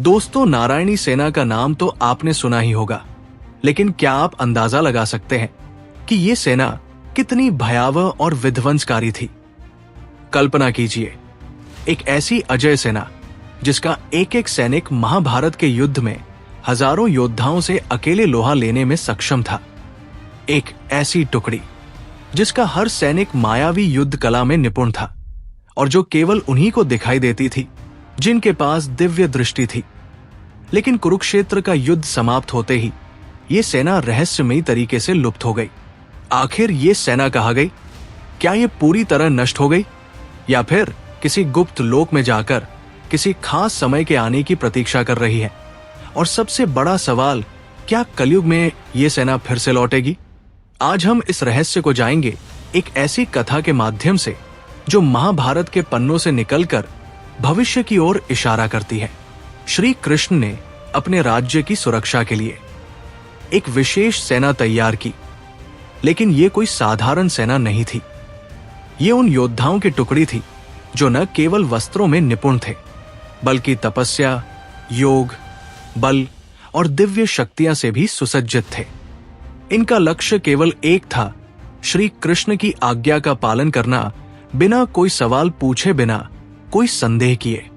दोस्तों, नारायणी सेना का नाम तो आपने सुना ही होगा, लेकिन क्या आप अंदाजा लगा सकते हैं कि ये सेना कितनी भयावह और विध्वंसकारी थी? कल्पना कीजिए, एक ऐसी अजय सेना जिसका एक एक सैनिक महाभारत के युद्ध में हजारों योद्धाओं से अकेले लोहा लेने में सक्षम था। एक ऐसी टुकड़ी जिसका हर सैनिक मायावी युद्ध कला में निपुण था और जो केवल उन्हीं को दिखाई देती थी जिनके पास दिव्य दृष्टि थी। लेकिन कुरुक्षेत्र का युद्ध समाप्त होते ही ये सेना रहस्यमयी तरीके से लुप्त हो गई। आखिर ये सेना कहाँ गई? क्या ये पूरी तरह नष्ट हो गई या फिर किसी गुप्त लोक में जाकर किसी खास समय के आने की प्रतीक्षा कर रही है? और सबसे बड़ा सवाल, क्या कलयुग में ये सेना फिर से लौटेगी? आज हम इस रहस्य को जाएंगे एक ऐसी कथा के माध्यम से जो महाभारत के पन्नों से निकलकर भविष्य की ओर इशारा करती है। श्री कृष्ण ने अपने राज्य की सुरक्षा के लिए एक विशेष सेना तैयार की, लेकिन ये कोई साधारण सेना नहीं थी। ये उन योद्धाओं की टुकड़ी थी जो न केवल वस्त्रों में निपुण थे, बल्कि तपस्या, योग, बल और दिव्य शक्तियां से भी सुसज्जित थे। इनका लक्ष्य केवल एक था, श्री कृष्ण की आज्ञा का पालन करना, बिना कोई सवाल पूछे, बिना कोई संदेह किए।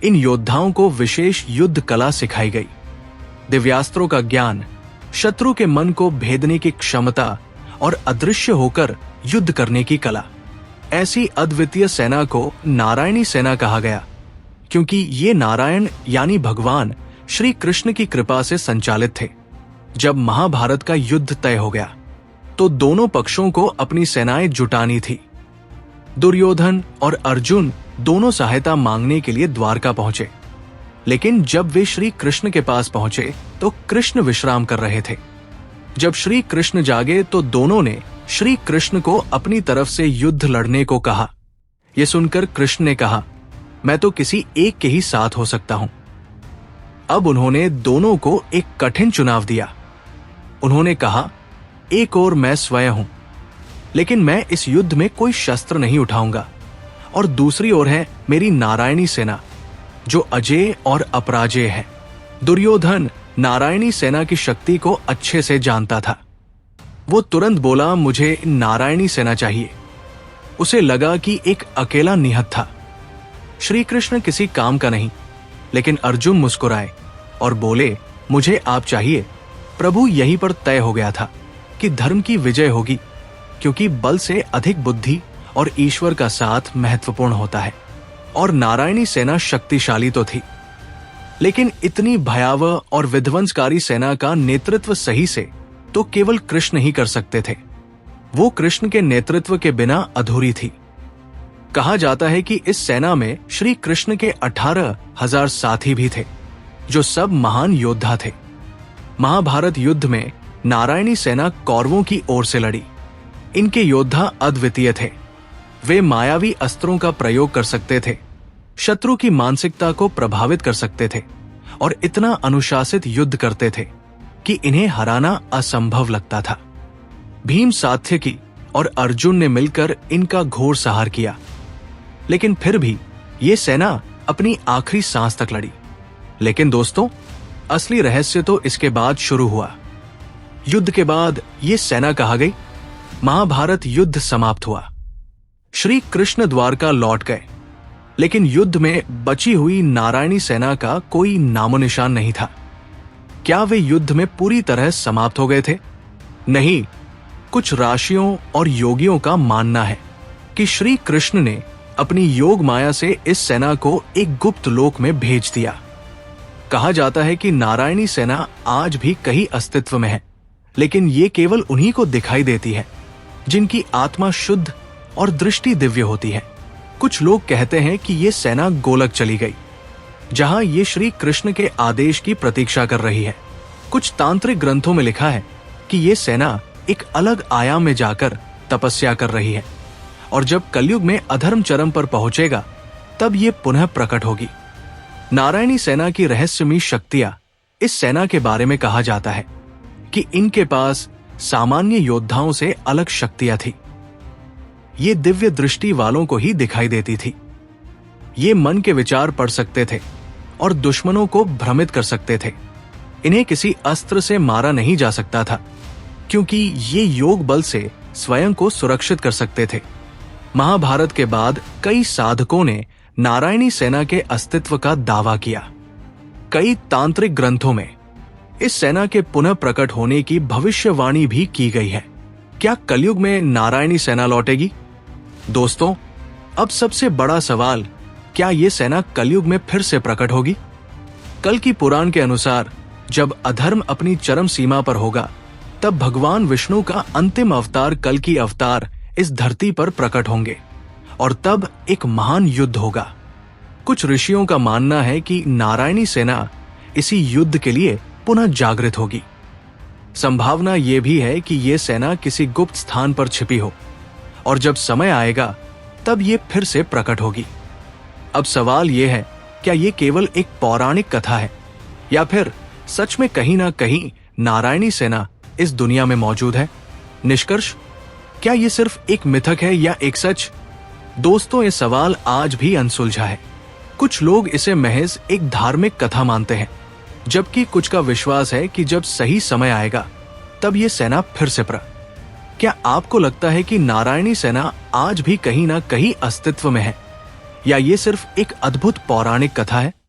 इन योद्धाओं को विशेष युद्ध कला सिखाई गई। दिव्यास्त्रों का ज्ञान, शत्रु के मन को भेदने की क्षमता और अदृश्य होकर युद्ध करने की कला। ऐसी अद्वितीय सेना को नारायणी सेना कहा गया, क्योंकि ये नारायण यानी भगवान श्री कृष्ण की कृपा से संचालित थे। जब महाभारत का युद्ध तय हो गया तो दोनों पक्षों को अपनी सेनाएं जुटानी थी। दुर्योधन और अर्जुन दोनों सहायता मांगने के लिए द्वारका पहुंचे, लेकिन जब वे श्री कृष्ण के पास पहुंचे तो कृष्ण विश्राम कर रहे थे। जब श्री कृष्ण जागे तो दोनों ने श्री कृष्ण को अपनी तरफ से युद्ध लड़ने को कहा। यह सुनकर कृष्ण ने कहा, मैं तो किसी एक के ही साथ हो सकता हूं। अब उन्होंने दोनों को एक कठिन चुनाव दिया। उन्होंने कहा, एक ओर मैं स्वयं हूं, लेकिन मैं इस युद्ध में कोई शस्त्र नहीं उठाऊंगा, और दूसरी ओर है मेरी नारायणी सेना जो अजेय और अपराजेय है। दुर्योधन नारायणी सेना की शक्ति को अच्छे से जानता था। वो तुरंत बोला, मुझे नारायणी सेना चाहिए। उसे लगा कि एक अकेला निहत्था था। श्री कृष्ण किसी काम का नहीं, लेकिन अर्जुन मुस्कुराए और बोले, मुझे आप चाहिए। प्रभु, यहीं पर तय हो गया था कि धर्म की विजय होगी, क्योंकि बल से अधिक बुद्धि और ईश्वर का साथ महत्वपूर्ण होता है। और नारायणी सेना शक्तिशाली तो थी, लेकिन इतनी भयावह और विध्वंसकारी सेना का नेतृत्व सही से तो केवल कृष्ण ही कर सकते थे। वो कृष्ण के नेतृत्व के बिना अधूरी थी। कहा जाता है कि इस सेना में श्री कृष्ण के 18,000 साथी भी थे, जो सब महान योद्धा थे। महाभारत युद्ध में नारायणी सेना कौरवों की ओर से लड़ी। इनके योद्धा अद्वितीय थे। वे मायावी अस्त्रों का प्रयोग कर सकते थे, शत्रु की मानसिकता को प्रभावित कर सकते थे और इतना अनुशासित युद्ध करते थे कि इन्हें हराना असंभव लगता था। भीम, सात्यकी और अर्जुन ने मिलकर इनका घोर संहार किया, लेकिन फिर भी ये सेना अपनी आखिरी सांस तक लड़ी। लेकिन दोस्तों, असली रहस्य तो इसके बाद शुरू हुआ। युद्ध के बाद ये सेना कहाँ गई? महाभारत युद्ध समाप्त हुआ। श्री कृष्ण द्वारका लौट गए, लेकिन युद्ध में बची हुई नारायणी सेना का कोई नामो निशान नहीं था। क्या वे युद्ध में पूरी तरह समाप्त हो गए थे? नहीं। कुछ राशियों और योगियों का मानना है कि श्री कृष्ण ने अपनी योग माया से इस सेना को एक गुप्त लोक में भेज दिया। कहा जाता है कि नारायणी सेना आज भी कहीं अस्तित्व में है, लेकिन ये केवल उन्हीं को दिखाई देती है जिनकी आत्मा शुद्ध और दृष्टि दिव्य होती है। कुछ लोग कहते हैं कि ये सेना गोलक चली गई, जहां ये श्री कृष्ण के आदेश की प्रतीक्षा कर रही है। कुछ तांत्रिक ग्रंथों में लिखा है कि ये सेना एक अलग आयाम में जाकर तपस्या कर रही है, और जब कलयुग में अधर्म चरम पर पहुंचेगा तब ये पुनः प्रकट होगी। नारायणी सेना की रहस्यमयी शक्तियां, इस सेना के बारे में कहा जाता है कि इनके पास सामान्य योद्धाओं से अलग शक्तियां थी। ये दिव्य दृष्टि वालों को ही दिखाई देती थी। ये मन के विचार पढ़ सकते थे और दुश्मनों को भ्रमित कर सकते थे। इन्हें किसी अस्त्र से मारा नहीं जा सकता था, क्योंकि ये योग बल से स्वयं को सुरक्षित कर सकते थे। महाभारत के बाद कई साधकों ने नारायणी सेना के अस्तित्व का दावा किया। कई तांत्रिक ग्रंथों में इस सेना के पुनः प्रकट होने की भविष्यवाणी भी की गई है। क्या कलयुग में नारायणी सेना लौटेगी? दोस्तों, अब सबसे बड़ा सवाल, क्या ये सेना कलयुग में फिर से प्रकट होगी? कल की पुराण के अनुसार जब अधर्म अपनी चरम सीमा पर होगा, तब भगवान विष्णु का अंतिम अवतार कल की अवतार इस धरती पर प्रकट होंगे और तब एक महान युद्ध होगा। कुछ ऋषियों का मानना है कि नारायणी सेना इसी युद्ध के लिए पुनः जागृत होगी। संभावना यह भी है कि यह सेना किसी गुप्त स्थान पर छिपी हो और जब समय आएगा तब ये फिर से प्रकट होगी। अब सवाल यह है, क्या ये केवल एक पौराणिक कथा है या फिर सच में कहीं ना कहीं नारायणी सेना इस दुनिया में मौजूद है? निष्कर्ष, क्या ये सिर्फ एक मिथक है या एक सच? दोस्तों, ये सवाल आज भी अनसुलझा है। कुछ लोग इसे महज एक धार्मिक कथा मानते हैं, जबकि कुछ का विश्वास है कि जब सही समय आएगा तब ये सेना फिर से क्या आपको लगता है कि नारायणी सेना आज भी कहीं ना कहीं अस्तित्व में है या ये सिर्फ एक अद्भुत पौराणिक कथा है?